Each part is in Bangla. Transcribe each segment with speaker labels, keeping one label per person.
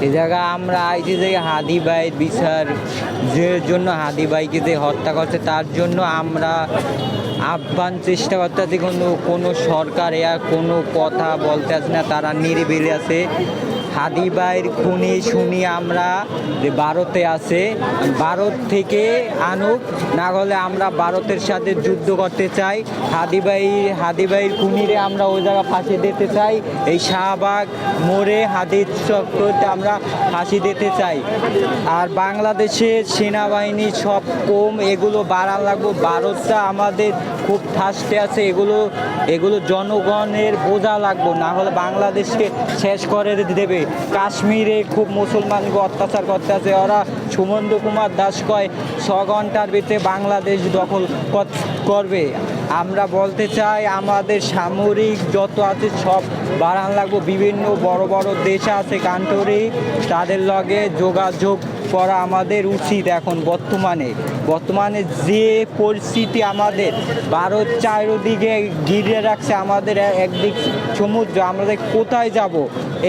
Speaker 1: এই জায়গা আমরা আইছি যে হাদি ভাইয়ের বিচার যে জন্য হাদি ভাইকে যে হত্যা করছে তার জন্য আমরা আহ্বান চেষ্টা করতেছি, কোনো সরকার কোনো কথা বলতে আছে না, তারা নিরিবিলি আছে। হাদি ভাইয়ের খুনি শুনি আমরা যে ভারতে আছে, ভারত থেকে আনুক, না হলে আমরা ভারতের সাথে যুদ্ধ করতে চাই। হাদি ভাইয়ের খুনিরে আমরা ওই জায়গা ফাঁসি দিতে চাই। এই শাহবাগ মোড়ে হাদির চক্করতে আমরা ফাঁসি দিতে চাই। আর বাংলাদেশের সেনাবাহিনী সব কম, এগুলো বাড়ান লাগবো। ভারতটা আমাদের খুব ঠাসতে আছে, এগুলো জনগণের বোঝা লাগবো, না হলে বাংলাদেশকে শেষ করে দেবে। কাশ্মীরে খুব মুসলমানকে অত্যাচার করতে আছে ওরা। সুমন্ত কুমার দাস কয় 6 ঘন্টার ভিতরে বাংলাদেশ দখল করবে। আমরা বলতে চাই আমাদের সামরিক যত আছে সব বাড়ান লাগবো। বিভিন্ন বড় বড় দেশ আছে কান্ট্রি, তাদের লগে যোগাযোগ করা আমাদের উচিত। এখন বর্তমানে যে পরিস্থিতি আমাদের, ভারত চারিদিকে ঘিরে রাখছে, আমাদের একদিক সমুদ্র, আমাদের কোথায় যাব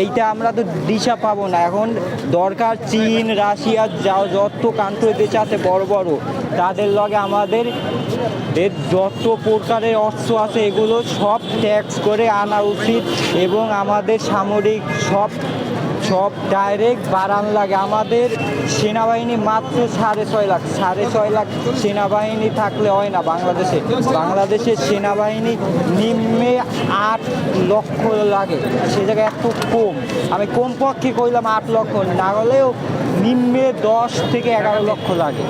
Speaker 1: এইটা আমরা তো দিশা পাবো না। এখন দরকার চীন, রাশিয়া, যত কান্ট্রি দেশ আছে বড় বড়, তাদের লগে আমাদের যত প্রকারের অস্ত্র আছে এগুলো সব ট্যাক্স করে আনা উচিত, এবং আমাদের সামরিক সব ডাইরেক্ট বাড়ান লাগে। আমাদের সেনাবাহিনী মাত্র 6.5 লাখ সেনাবাহিনী থাকলে হয় না। বাংলাদেশের সেনাবাহিনী নিম্নে 8 লক্ষ লাগে, সে জায়গায় এত কম। আমি কমপক্ষে কইলাম 8 লক্ষ, না হলেও নিম্নে 10 থেকে 11 লক্ষ লাগে।